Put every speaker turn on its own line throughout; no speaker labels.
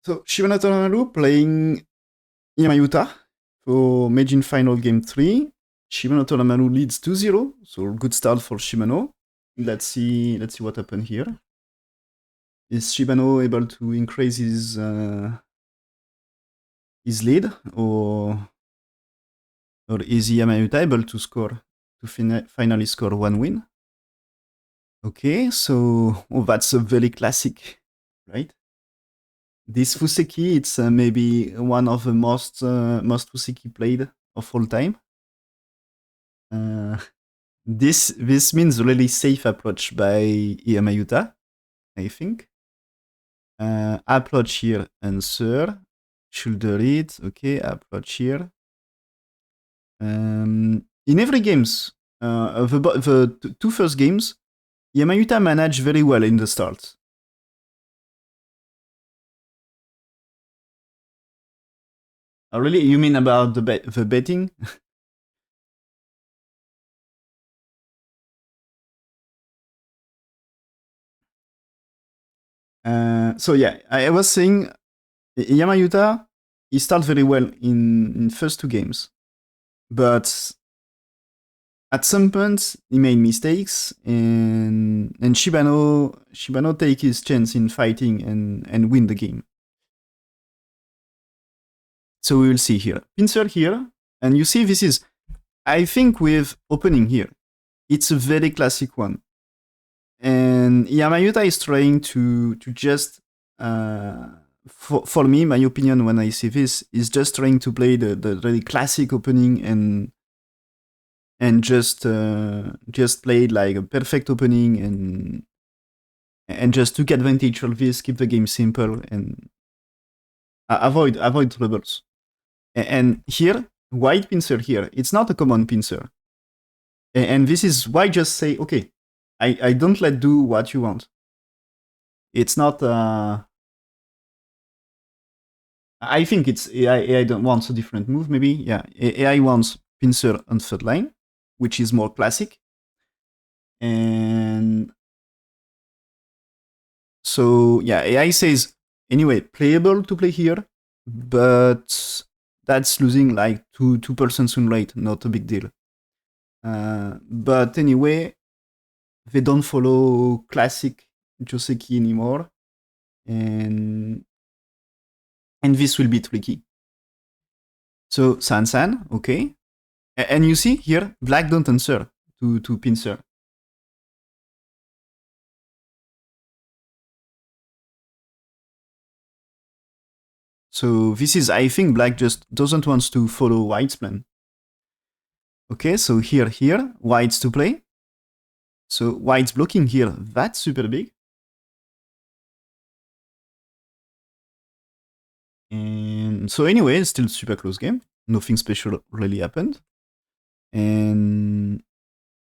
So Shibano Toramaru playing Iyama Yuta for Meijin final game 3. Shibano Toramaru leads 2-0, so good start for Shibano. Let's see what happened here. Is Shibano able to increase his lead, or is Iyama Yuta able to score finally score one win? Okay, so that's a very classic, right? This Fuseki, it's maybe one of the most Fuseki played of all time. This means really safe approach by Iyama Yuta, I think. Approach here, answer, shoulder it, okay, approach here. In every games, the two first games, Iyama Yuta managed very well in the start. Oh, really? You mean about the betting? So yeah, I was saying Iyama Yuta, he started very well in first two games, but at some point he made mistakes, and Shibano take his chance in fighting and win the game. So we will see here. Pincer here, and you see this is, I think with opening here, it's a very classic one. And Iyama Yuta is trying to just, for me, my opinion when I see this, is just trying to play the really classic opening and just play like a perfect opening and just took advantage of this, keep the game simple and avoid troubles. And here, white pincer here, it's not a common pincer. And this is why just say, okay, I don't let do what you want. It's not. I think it's AI don't wants a different move. Maybe yeah. AI wants pincer on third line, which is more classic. And so yeah, AI says anyway playable to play here, but that's losing like 2% swing rate, not a big deal. But anyway, they don't follow classic Joseki anymore, and this will be tricky. So San, okay, and you see here black don't answer to pincer. So this is, I think, black just doesn't want to follow white's plan. Okay, so here, white's to play. So white's blocking here, that's super big. And so anyway, it's still super close game. Nothing special really happened. And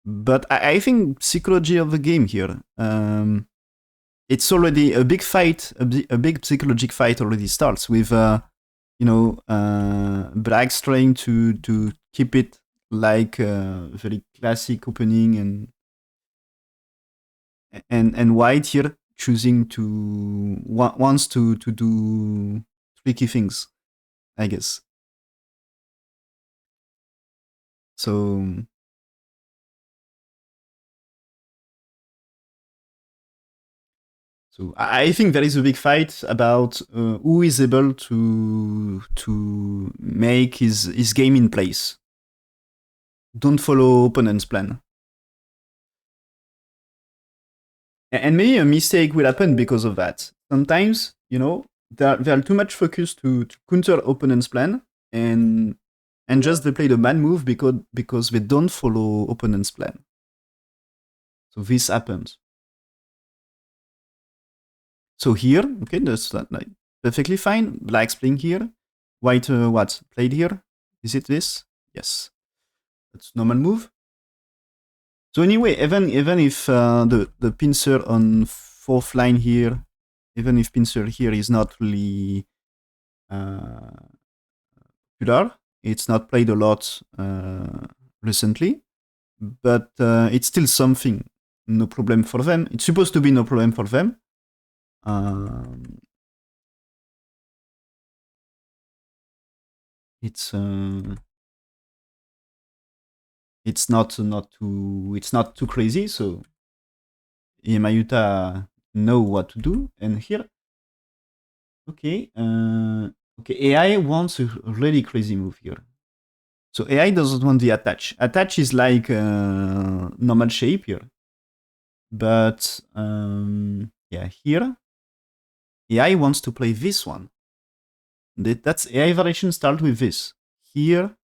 but I think psychology of the game here. It's already a big fight, a big psychological fight already starts with Bragg's trying to keep it like a very classic opening, and White here choosing to wants to do tricky things, I guess. So I think there is a big fight about who is able to make his game in place. Don't follow opponent's plan. And maybe a mistake will happen because of that. Sometimes, they are too much focused to counter opponent's plan, and just they play the man move because they don't follow opponent's plan. So this happens. So here, okay, that's like perfectly fine. Black's playing here. White, what? Played here? Is it this? Yes. That's normal move. So anyway, even if the pincer on fourth line here, even if pincer here is not really popular, it's not played a lot recently, but it's still something. No problem for them. It's supposed to be no problem for them. It's not too crazy, so Iyama Yuta know what to do. And here, okay, AI wants a really crazy move here. So AI doesn't want the attach. Attach is like normal shape here. But yeah, here, AI wants to play this one. That's AI variation start with this. Here,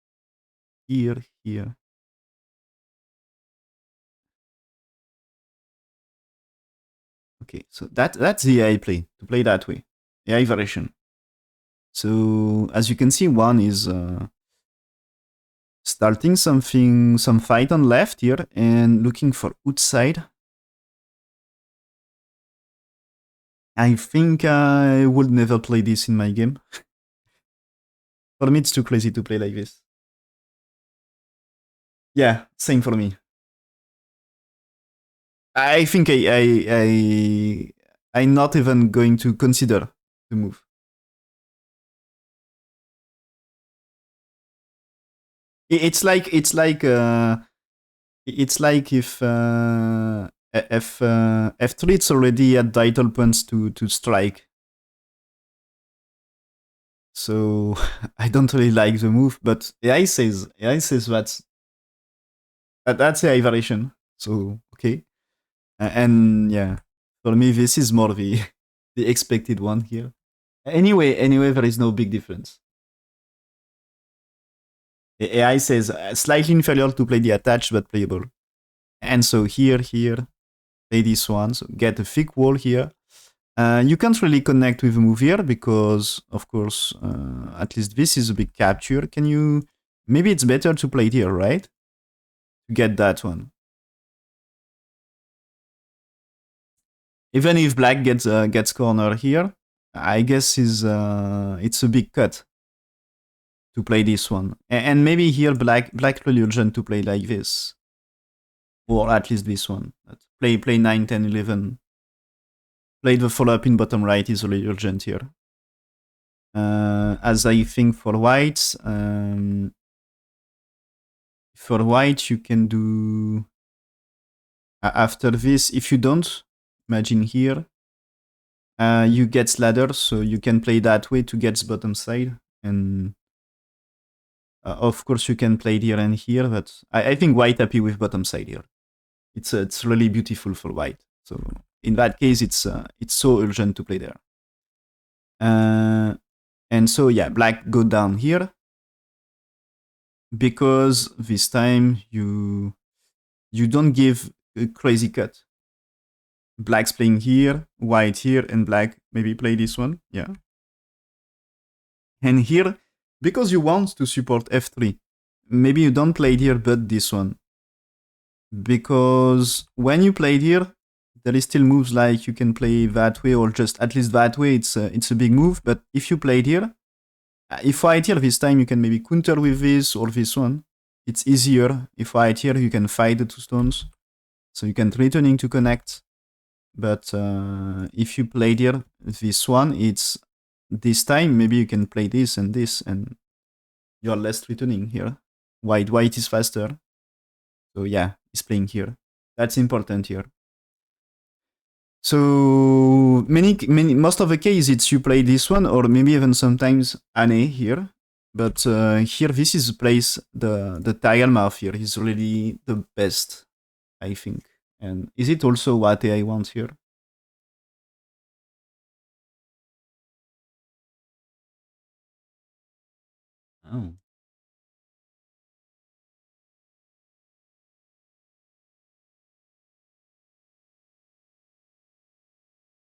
here, here. Okay, so that's the AI play, to play that way. AI variation. So as you can see, one is starting some fight on left here and looking for outside. I think I would never play this in my game. For me, it's too crazy to play like this. Yeah, same for me. I think I'm not even going to consider the move. It's like if f3 it's already at vital points to strike. So I don't really like the move, but AI says that's AI variation. So okay, and yeah, for me this is more the the expected one here. Anyway, there is no big difference. AI says slightly inferior to play the attached, but playable. And so here, play this one. So get a thick wall here. You can't really connect with a move here because, of course, at least this is a big capture. Can you? Maybe it's better to play it here, right? To get that one. Even if black gets corner here, I guess it's a big cut to play this one. And maybe here black really urgent to play like this. Or at least this one. Play 9, 10, 11. Play the follow-up in bottom right is really urgent here. As I think for white, you can do after this. If you don't, imagine here, you get ladder, so you can play that way to get bottom side. And of course, you can play here and here, but I think white happy with bottom side here. It's really beautiful for white. So in that case, it's so urgent to play there. And so yeah, black go down here because this time you don't give a crazy cut. Black's playing here, white here, and black maybe play this one. Yeah. And here, because you want to support f3, maybe you don't play here but this one. Because when you play here, there is still moves like you can play that way or just at least that way. It's a big move. But if you played here, if white here this time, you can maybe counter with this or this one. It's easier. If white here, you can fight the two stones. So you can returning to connect. But if you played here this one, it's this time maybe you can play this, and you're less returning here. White is faster. So yeah, he's playing here. That's important here. So most of the case it's you play this one or maybe even sometimes an A here. But here this is the place the tile mouth here is really the best, I think. And is it also what AI wants here? Oh.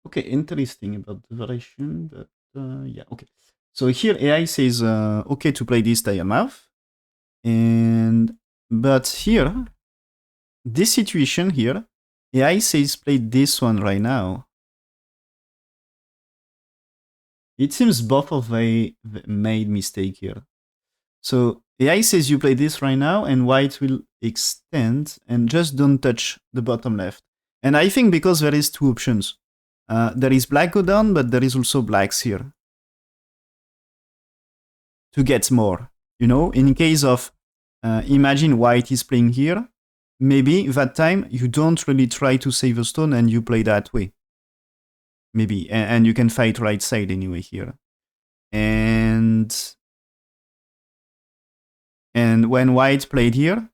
Okay, interesting about the variation, but yeah, okay. So here AI says okay to play this tile mouth, but here this situation here, AI says play this one right now. It seems both of they made mistake here. So AI says you play this right now, and white will extend and just don't touch the bottom left. And I think because there is two options. There is black go down, but there is also blacks here to get more. You know, in case of, imagine white is playing here, maybe that time you don't really try to save a stone and you play that way. Maybe, and you can fight right side anyway here. And when white played here,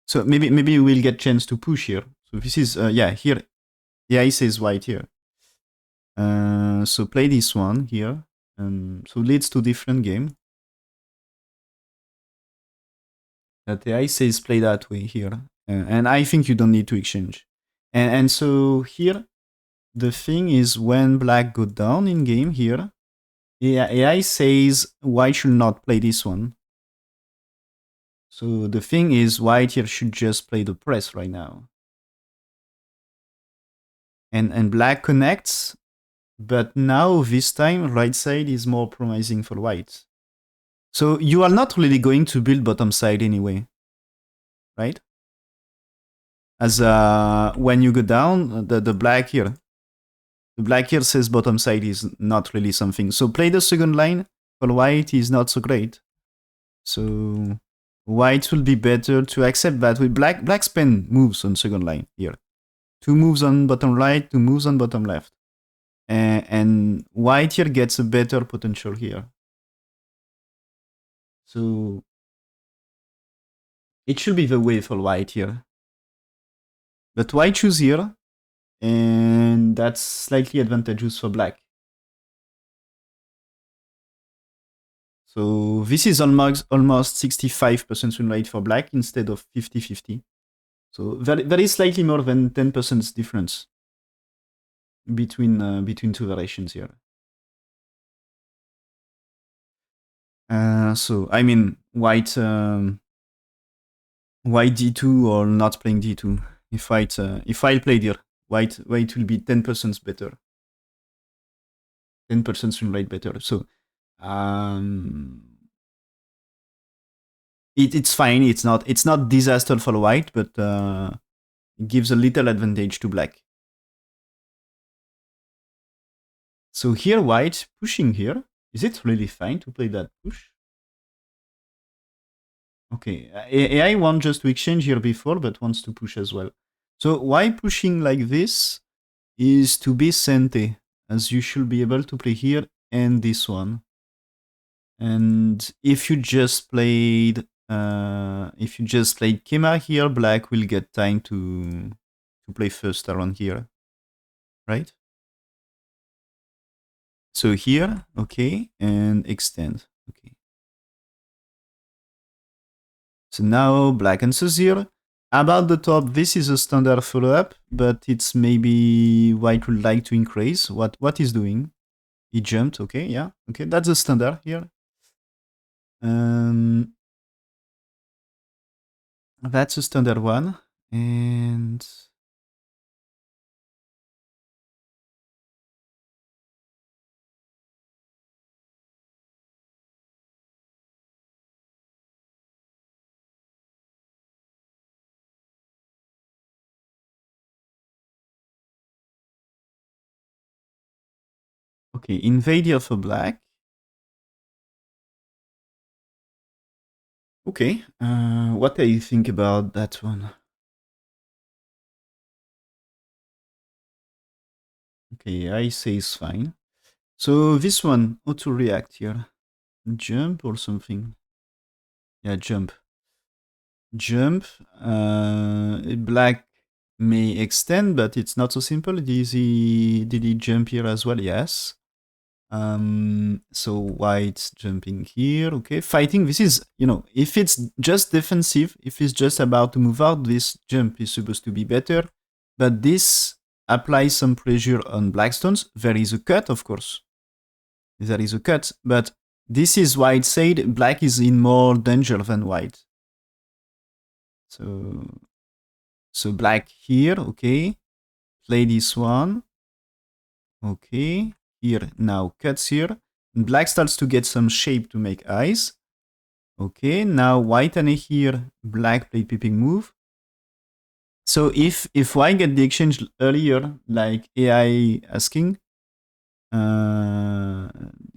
so maybe we'll get chance to push here. So this is yeah, here. Yeah, he says white here. So play this one here. So leads to different game. That AI says play that way here. And I think you don't need to exchange. And so here, the thing is when black go down in game here, AI says white should not play this one. So the thing is white here should just play the press right now. And black connects, but now this time right side is more promising for white. So you are not really going to build bottom side anyway, right? As when you go down, the black here, the black here says bottom side is not really something. So play the second line for white is not so great. So white will be better to accept that with black spend moves on second line here. 2 moves on bottom right, 2 moves on bottom left. And white here gets a better potential here. So it should be the way for white here. But white choose here, and that's slightly advantageous for black. So this is almost 65% win rate for black instead of 50-50. So there is slightly more than 10% difference between two variations here. So I mean white d2 or not playing d2. If I played here, white will be 10% better. 10% win rate better. So it's fine. It's not disaster for white, but it gives a little advantage to black. So here white pushing here. Is it really fine to play that push? Okay, AI wants just to exchange here before, but wants to push as well. So why pushing like this is to be Sente, as you should be able to play here and this one. And if you just played Kema here, black will get time to play first around here, right? So here, okay, and extend, okay. So now black answers here. About the top, this is a standard follow-up, but it's maybe white would like to increase. What is doing? He jumped, okay, yeah, okay, that's a standard here. That's a standard one, and okay, invade here for black. Okay, what do you think about that one? Okay, I say it's fine. So this one, how to react here? Jump or something? Yeah, jump. Jump. Black may extend, but it's not so simple. Did he jump here as well? Yes. So white jumping here, okay. Fighting, this is, you know, if it's just defensive, if it's just about to move out, this jump is supposed to be better. But this applies some pressure on black stones. There is a cut, of course. There is a cut, but this is white side. Black is in more danger than white. So black here, okay. Play this one. Okay. Here, now cuts here. And black starts to get some shape to make eyes. Okay, now white and here, black play peeping move. So if white get the exchange earlier, like AI asking,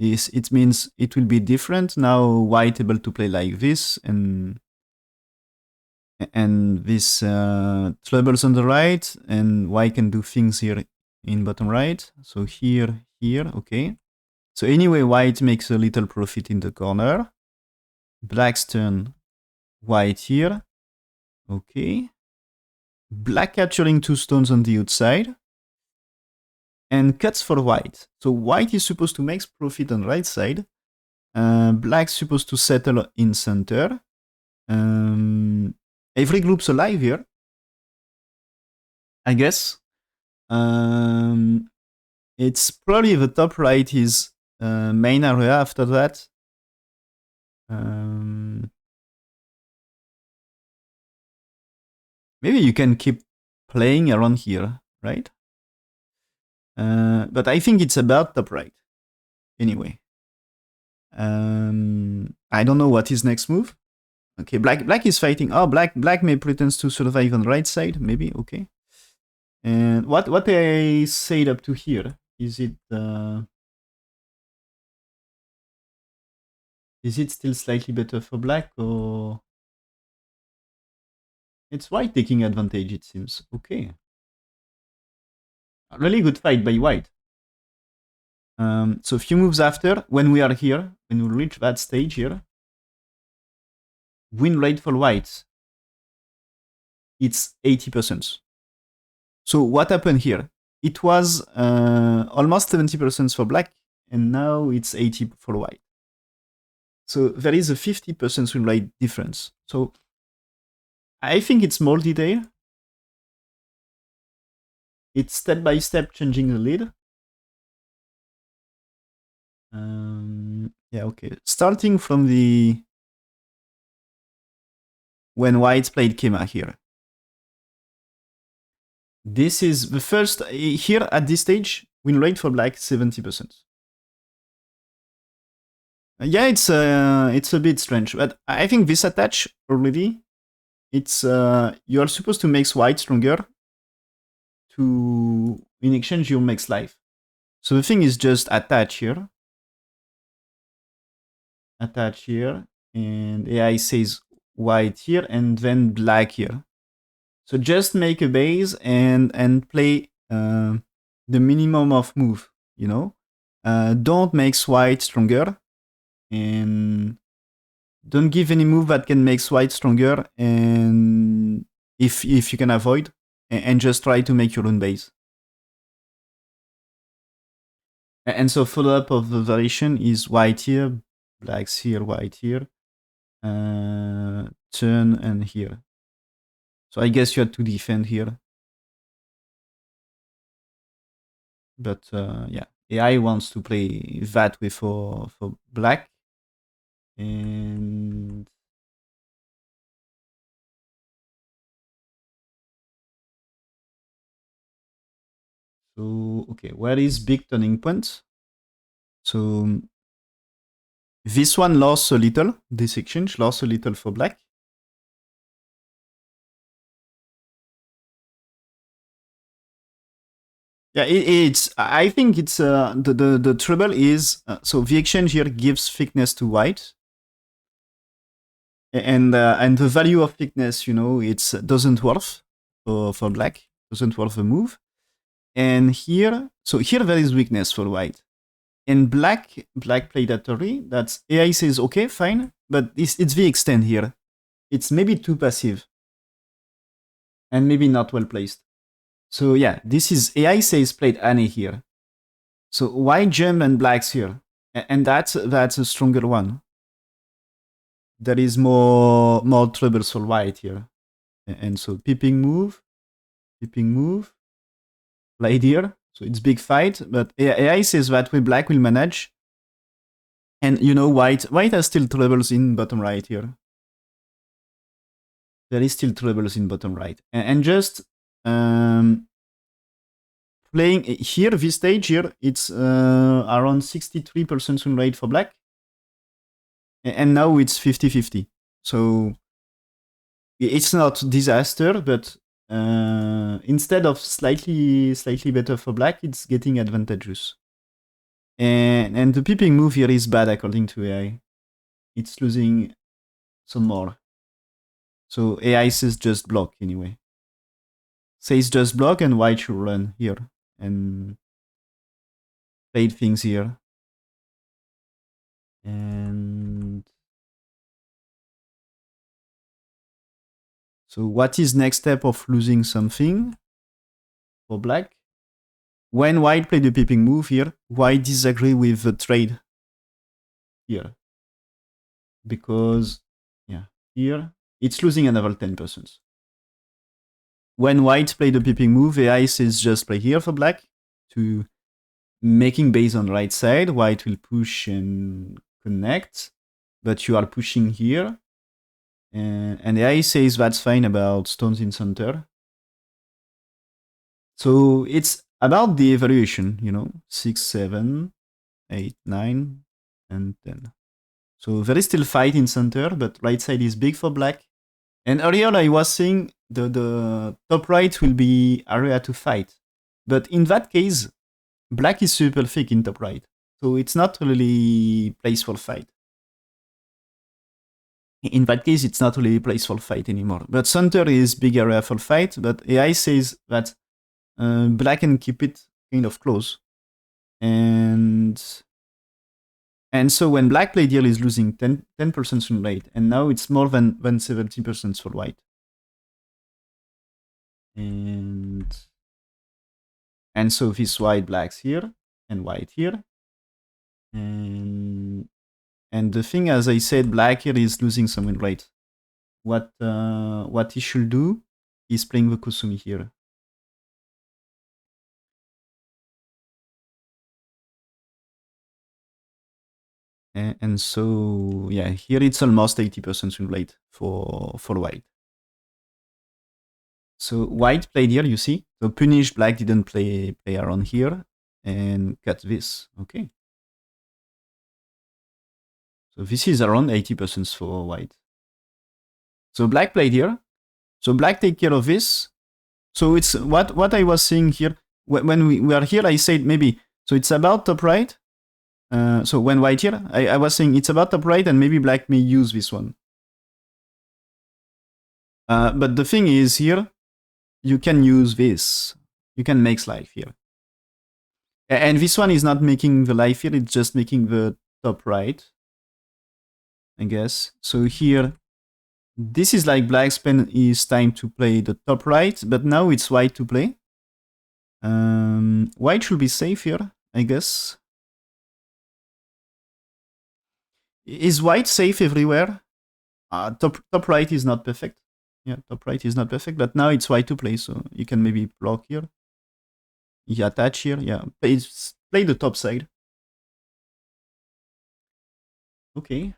It means it will be different. Now white able to play like this, and this troubles on the right, and white can do things here in bottom right. So here, okay. So anyway, white makes a little profit in the corner. Black's turn, white here. Okay. Black capturing 2 stones on the outside. And cuts for white. So white is supposed to make profit on right side. Black's supposed to settle in center. Every group's alive here, I guess. It's probably the top right is main area after that. Maybe you can keep playing around here, right? But I think it's about top right. Anyway. I don't know what his next move. Okay, black is fighting. Oh, black may pretends to survive on the right side, maybe. Okay. And what I said up to here, is it still slightly better for black, or it's white taking advantage, it seems. Okay. A really good fight by white. So a few moves after, when we are here, when we reach that stage here, win rate for white, it's 80%. So what happened here? It was almost 70% for black, and now it's 80 for white. So there is a 50% win rate difference. So I think it's more detail. It's step by step changing the lead. Yeah, okay. Starting from the when white played Kema here. This is the first here at this stage. Win rate for black 70%. Yeah, it's a bit strange, but I think this attach already. It's you are supposed to make white stronger. To in exchange you make life. So the thing is just attach here, and AI says white here, and then black here. So just make a base and play the minimum of move. You know, don't make white stronger, and don't give any move that can make white stronger. And if you can avoid, and just try to make your own base. And so follow-up of the variation is white here, blacks here, white here, turn and here. So I guess you had to defend here. But yeah, AI wants to play that way for black. And so, okay, where is big turning point? So this one lost a little, this exchange lost a little for black. Yeah, it's. I think it's the trouble is so the exchange here gives thickness to white, and the value of thickness, you know, it's doesn't worth for black, doesn't worth the move. And here, so here there is weakness for white, and black played at Tori. That's AI says okay, fine, but it's the extent here. It's maybe too passive, and maybe not well placed. So yeah, this is AI says played Annie here. So white jump and blacks here, and that's a stronger one. There is more troubles for white here, and so peeping move, played here. So it's big fight, but AI says that way black will manage, and you know white has still troubles in bottom right here. There is still troubles in bottom right, and just playing here, this stage here, it's around 63% win rate for black, and now it's 50-50. So it's not disaster, but instead of slightly better for black, it's getting advantageous. And the peeping move here is bad according to AI. It's losing some more. So AI says just block anyway. Says just block and white should run here and played things here. And so what is next step of losing something for black? When white played the peeping move here, white disagree with the trade here. Because, yeah, here, it's losing another 10%. When white played the peeping move, AI says just play here for black to making base on right side. White will push and connect, but you are pushing here. And AI says that's fine about stones in center. So it's about the evaluation, 6, 7, 8, 9, and 10. So there is still fight in center, but right side is big for black. And earlier I was saying the top right will be area to fight. But in that case, black is super thick in top right. So it's not really place for fight. In that case, it's not really place for fight anymore. But center is big area for fight, but AI says that black can keep it kind of close. And so when black play deal is losing 10% swing rate, and now it's more than 70% for white. And so this white blacks here and white here. And the thing, as I said, black here is losing some win rate. What he should do is playing the Kusumi here. And so, yeah, here it's almost 80% win rate for white. So white played here, you see. So punish black didn't play around here and cut this. Okay. So this is around 80% for white. So black played here. So black take care of this. So it's what I was saying here. When we are here, I said maybe, so it's about top right. So when white here, I was saying it's about top right and maybe black may use this one. But the thing is here, you can use this. You can make life here. And this one is not making the life here, it's just making the top right, I guess. So here, this is like black's pen is time to play the top right, but now it's white to play. White should be safe here, I guess. Is white safe everywhere? Top right is not perfect. Yeah, top right is not perfect, but now it's white to play, so you can maybe block here. You attach here, yeah. Play the top side. Okay.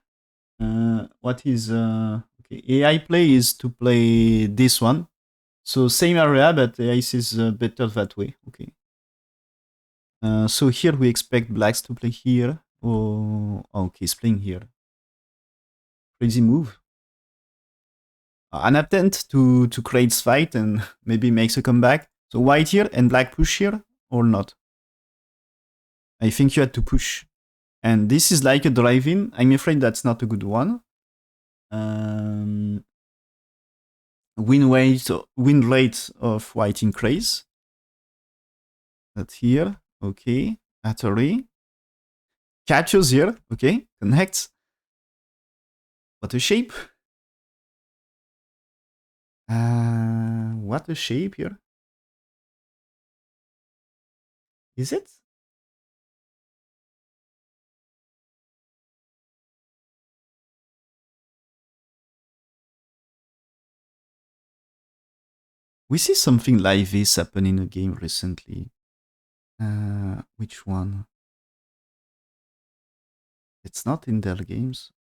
What is okay? AI play is to play this one. So same area, but AI is better that way. Okay. So here we expect blacks to play here. Oh, okay, he's playing here. Crazy move. An attempt to create fight and maybe makes a comeback. So white here and black push here or not? I think you had to push. And this is like a drive-in. I'm afraid that's not a good one. Win rate of white increase. That's here. Okay. Atari. Captures here. Okay. Connects. What a shape. What a shape here. Is it? We see something like this happen in a game recently. Which one? It's not in their games.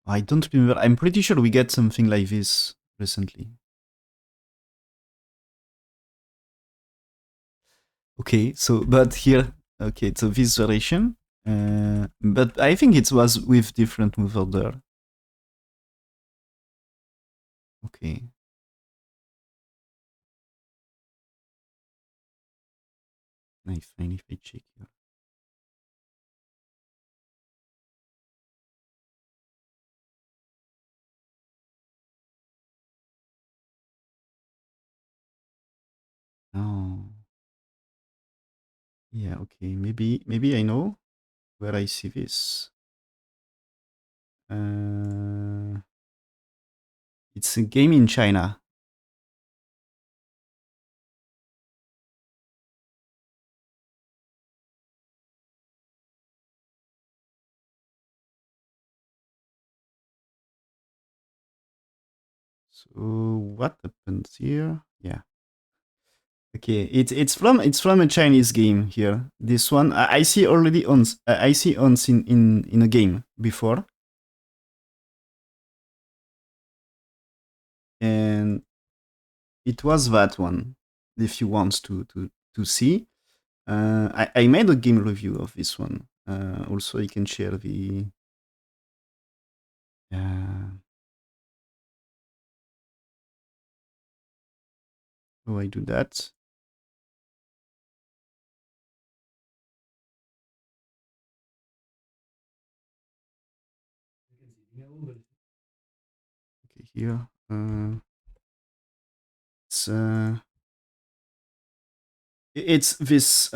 I don't remember. I'm pretty sure we get something like this recently. Okay, so but here, okay, so this variation, but I think it was with different move order. Okay. I find if I check here. Oh. Yeah, okay. Maybe I know where I see this. It's a game in China. So what happens here? Yeah. Okay, it's from a Chinese game here. This one I see already ons. I see ons in a game before, and it was that one. If you want to see, I made a game review of this one. Also, I can share the. Uh, how I do that? Okay, here. It's it's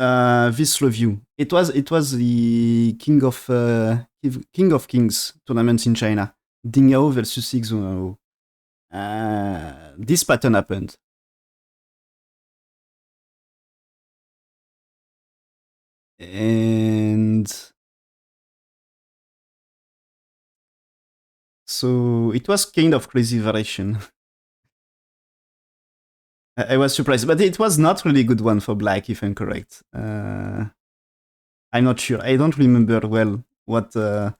this review. It was the King of Kings tournament in China. Ding Yao versus Xu. This pattern happened, and so it was kind of crazy variation. I was surprised, but it was not really good one for black, if I'm correct. I'm not sure. I don't remember well what, but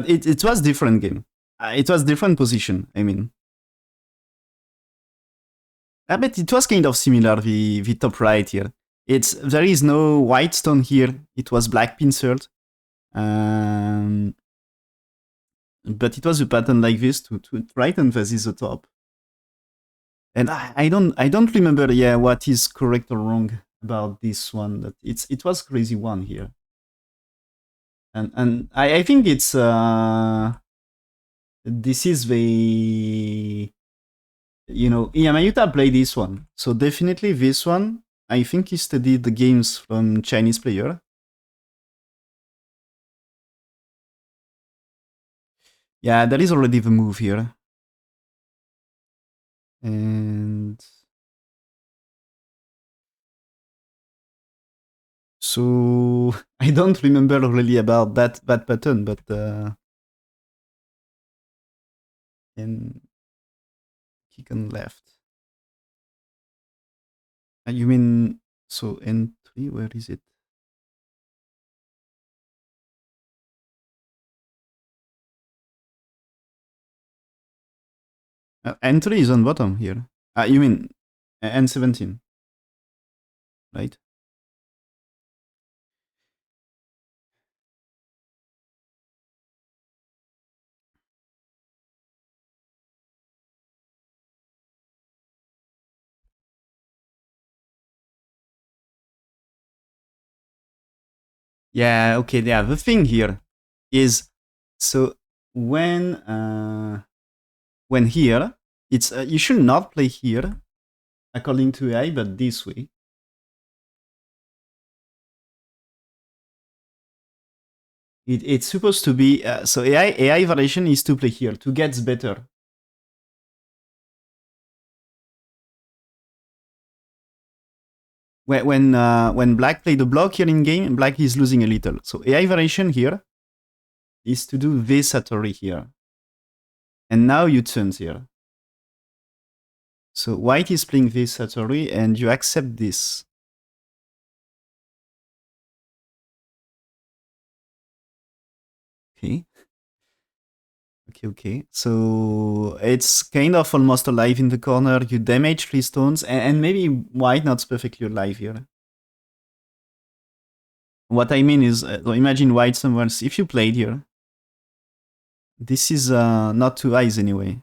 it was different game. It was different position. I mean, I bet it was kind of similar. The top right here. There is no white stone here. It was black pincered. Um, but it was a pattern like this to right emphasize the top. And I don't remember, yeah, what is correct or wrong about this one. That it was crazy one here. And I think it's this is the, Iyama Yuta played this one. So definitely this one, I think he studied the games from Chinese player. Yeah, that is already the move here. And so I don't remember really about that pattern, but and kick on left. You mean so N3? Where is it? N3 is on bottom here. You mean N17, right? Yeah. Okay. Yeah. The thing here is, so when here, it's you should not play here according to AI, but this way. It's supposed to be, so AI variation is to play here to get better. When black play the block here in game, black is losing a little. So AI variation here is to do this Satori here, and now you turn here. So white is playing this Satori, and you accept this. Okay. Okay. So it's kind of almost alive in the corner. You damage 3 stones, and maybe white not perfectly alive here. What I mean is, imagine white somewhere else. If you played here, this is not two eyes anyway.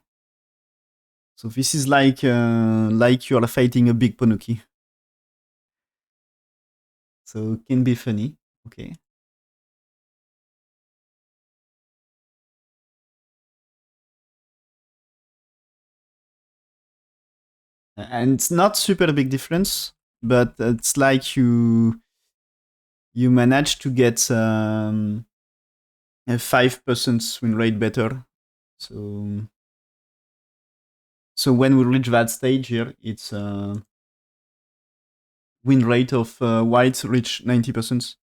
So this is like you are fighting a big Ponuki. So it can be funny. Okay. And it's not super big difference, but it's like you manage to get a 5% win rate better. So when we reach that stage here, it's win rate of white reach 90%.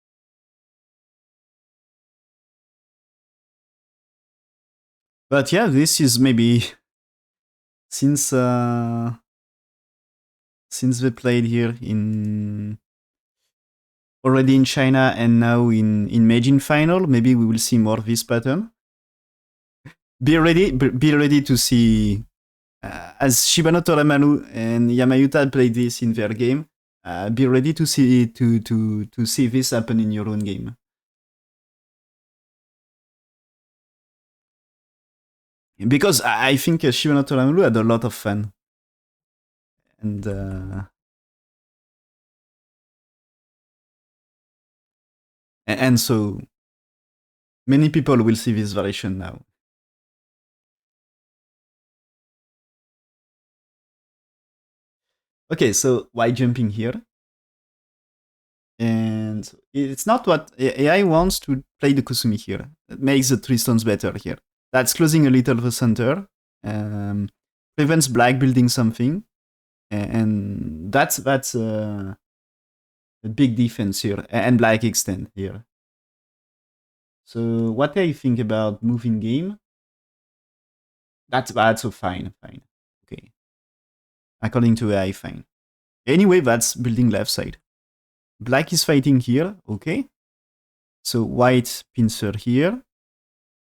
But yeah, this is maybe since they played here in already in China and now in Meijin final, maybe we will see more of this pattern. Be ready to see as Shibano, Toramaru, and Yuta played this in their game. Be ready to see to see this happen in your own game. Because I think Shibano Toramaru had a lot of fun. And so many people will see this variation now. Okay, so why jumping here? And it's not what AI wants to play the Kusumi here. It makes the 3 stones better here. That's closing a little the center. Prevents black building something. And that's a big defense here. And black extend here. So what I think about moving game? That's so fine. Okay. According to AI, fine. Anyway, that's building left side. Black is fighting here, okay. So white pincer here.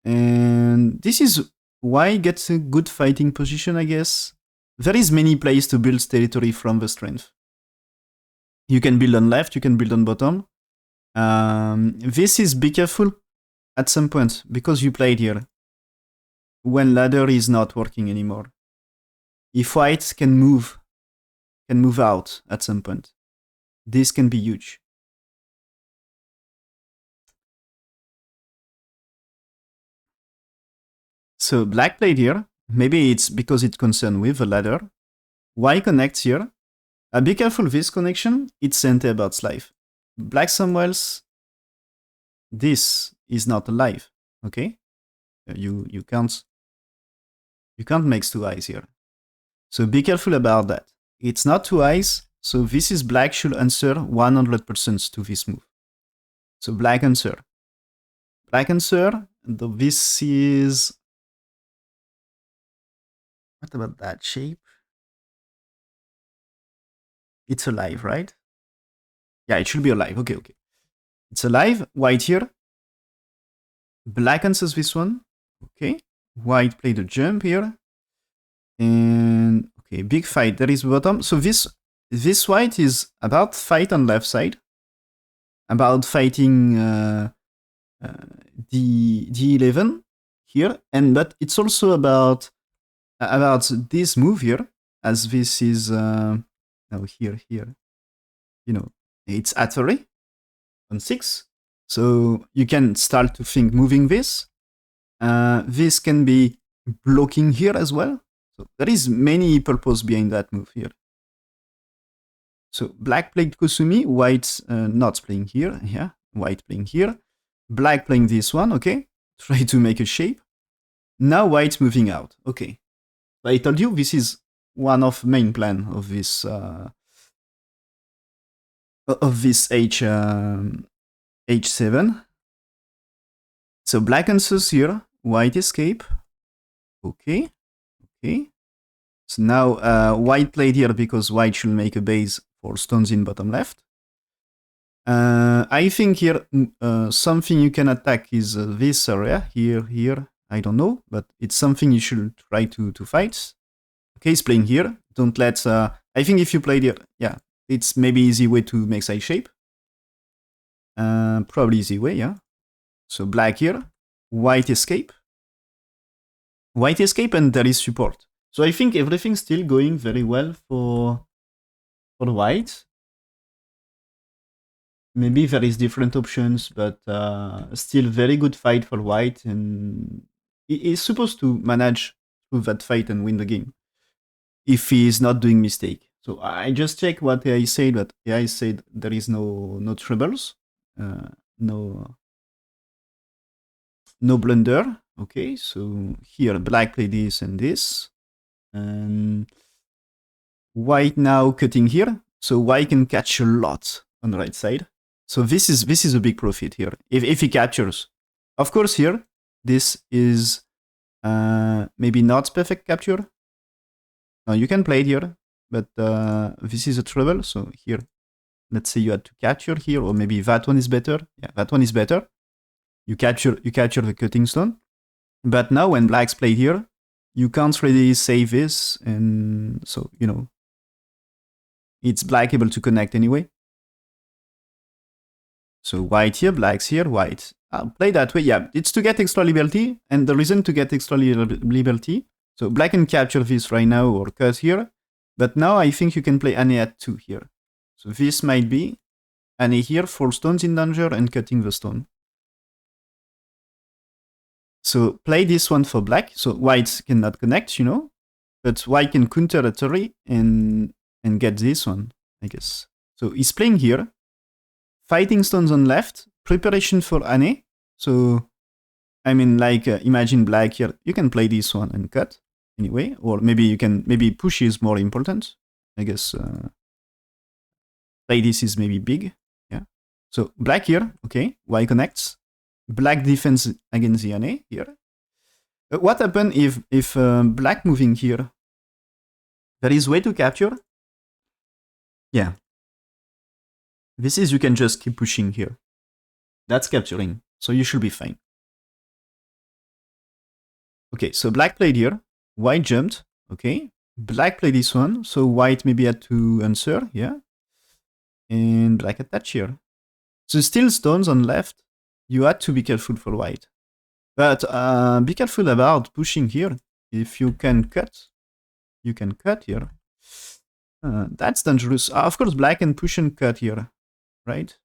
And this is why gets a good fighting position, I guess. There is many plays to build territory from the strength. You can build on left, you can build on bottom. This is be careful at some point, because you played here. When ladder is not working anymore. If white can move out at some point, this can be huge. So black played here. Maybe it's because it's concerned with the ladder. White connects here. Be careful, this connection, it's center about life. Black somewhere else, this is not alive, okay? You can't make two eyes here. So be careful about that. It's not two eyes, so this is black should answer 100% to this move. So black answer. Black answer, this is... What about that shape? It's alive, right? Yeah, it should be alive. Okay. It's alive. White here. Black answers this one. Okay. White played a jump here. And okay, big fight. There is bottom. So this white is about fight on left side. About fighting D11 here. But it's also about this move here. As this is now here. You know, it's Atari on 6. So you can start to think moving this. This can be blocking here as well. So there is many purpose behind that move here. So black played Kusumi, white not playing here. Yeah, white playing here. Black playing this one, okay. Try to make a shape. Now white moving out, okay. But I told you this is one of main plan of this H7. So black answers here, white escape. Okay. So now white played here because white should make a base for stones in bottom left. I think here something you can attack is this area, here, I don't know, but it's something you should try to fight. Okay, he's playing here. Don't let... I think if you played here, yeah, it's maybe easy way to make side shape. Probably easy way, yeah. So black here, white escape. White escape, and there is support. So I think everything's still going very well for white. Maybe there is different options, but still very good fight for white, and he is supposed to manage through that fight and win the game if he is not doing mistake. So I just check what AI said, but AI said there is no troubles, no blunder. Okay, so here black play this and this, and white now cutting here, so white can catch a lot on the right side. So this is a big profit here if he captures. Of course, here this is maybe not perfect capture. No, you can play it here, but this is a trouble. So here, let's say you had to capture here, or maybe that one is better. Yeah, that one is better. You capture the cutting stone, but now when blacks play here, you can't really save this, and so it's black able to connect anyway. So white here, blacks here, white. I'll play that way. Yeah, it's to get extra liberty, and the reason to get extra liberty. So black can capture this right now or cut here, but now I think you can play Ane at 2 here. So this might be Ane here, 4 stones in danger, and cutting the stone. So play this one for black. So white cannot connect, but white can counter a Tori and get this one, I guess. So he's playing here. Fighting stones on left, preparation for Ane. So, I mean, like, imagine black here. You can play this one and cut anyway, or maybe push is more important. I guess play this is maybe big. Yeah. So black here, okay. White connects. Black defense against the Ane here. What happens if black moving here? There is way to capture. Yeah. This is you can just keep pushing here. That's capturing, so you should be fine. Okay, so black played here, white jumped, okay. Black played this one, so white maybe had to answer, yeah. And black attach here. So still stones on left, you had to be careful for white. But be careful about pushing here. If you can cut, you can cut here. That's dangerous. Of course, black can push and cut here, right?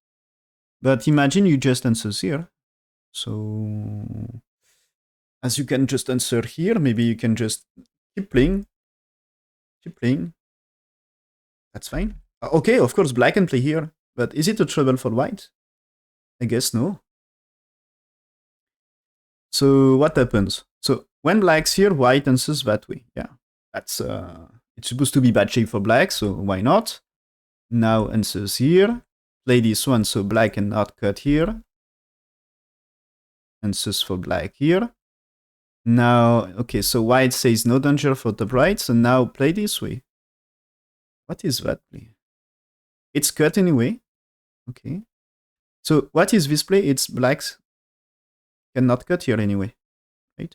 But imagine you just answers here. So as you can just answer here, maybe you can just keep playing. Keep playing. That's fine. Okay, of course, black can play here. But is it a trouble for white? I guess no. So what happens? So when black's here, white answers that way. Yeah, that's it's supposed to be bad shape for black, so why not? Now answers here. Play this one, so black cannot cut here. Answers for black here. Now, okay, so white says no danger for top right, so now play this way. What is that play? It's cut anyway. Okay. So what is this play? It's blacks cannot cut here anyway, right?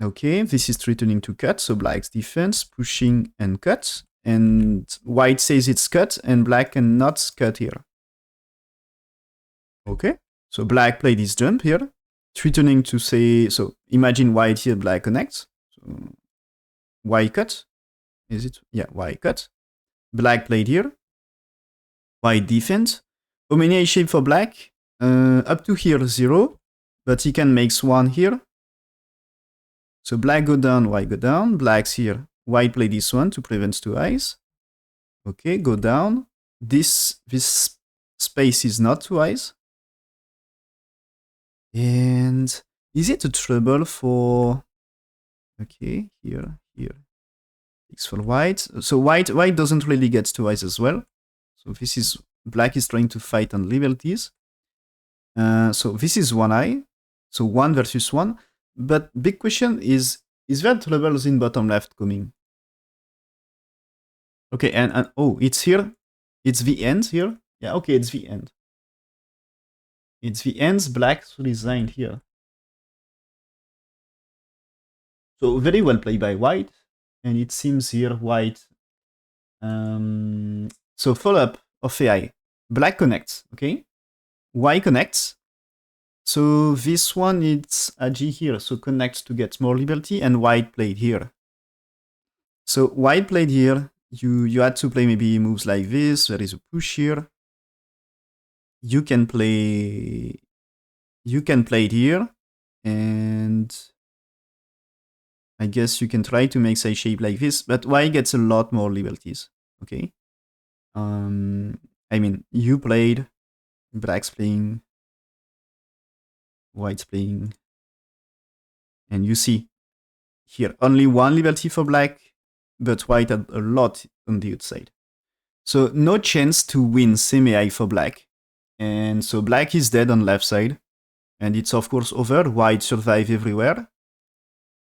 Okay, this is returning to cut, so black's defense, pushing and cut. And white says it's cut, and black cannot cut here. Okay, so black played this jump here. It's returning to say, so imagine white here, black connects. So white cut. Is it? Yeah, white cut. Black played here. White defense. Omnia shape for black. Up to here, 0. But he can make one here. So black go down, white go down. Black's here. White play this one to prevent 2 eyes. Okay, go down. This space is not 2 eyes. And is it a trouble for... Okay, here. X for white. So white doesn't really get 2 eyes as well. So this is... Black is trying to fight on liberties. So this is 1 eye. So 1 versus 1. But big question is there troubles in bottom left coming? Okay, and oh, it's here. It's the end here. Yeah, okay, it's the end. It's the ends, black resigned here. So very well played by white. And it seems here white So follow-up of AI. Black connects, okay? White connects. So this one, it's Ag here, so connects to get more liberty, and white played here. So white played here, you had to play maybe moves like this, there is a push here. You can play it here, and I guess you can try to make side shape like this, but white gets a lot more liberties, okay? I mean, you played, black's playing, white's playing, and you see here only one liberty for black, but white had a lot on the outside. So no chance to win semi-high for black. And so black is dead on left side. And it's of course over. White survive everywhere.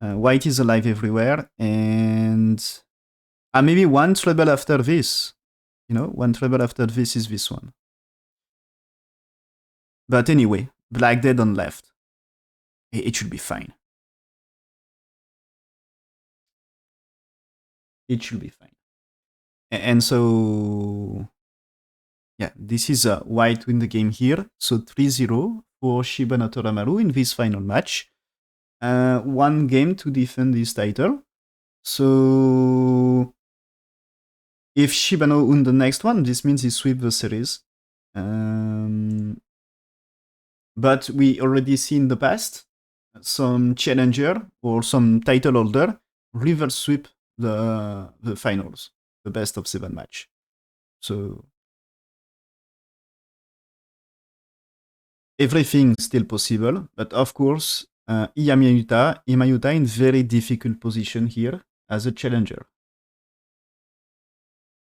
White is alive everywhere. And maybe one trouble after this. You know, one trouble after this is this one. But anyway, black dead on left. It should be fine. It should be fine. And so, yeah, this is white win the game here. So 3-0 for Shibano Toramaru in this final match. One game to defend this title. So if Shibano win the next one, this means he sweep the series. But we already see in the past some challenger or some title holder reverse sweep the finals, the best of 7 match. So everything still possible, but of course, Iyama Yuta in very difficult position here as a challenger.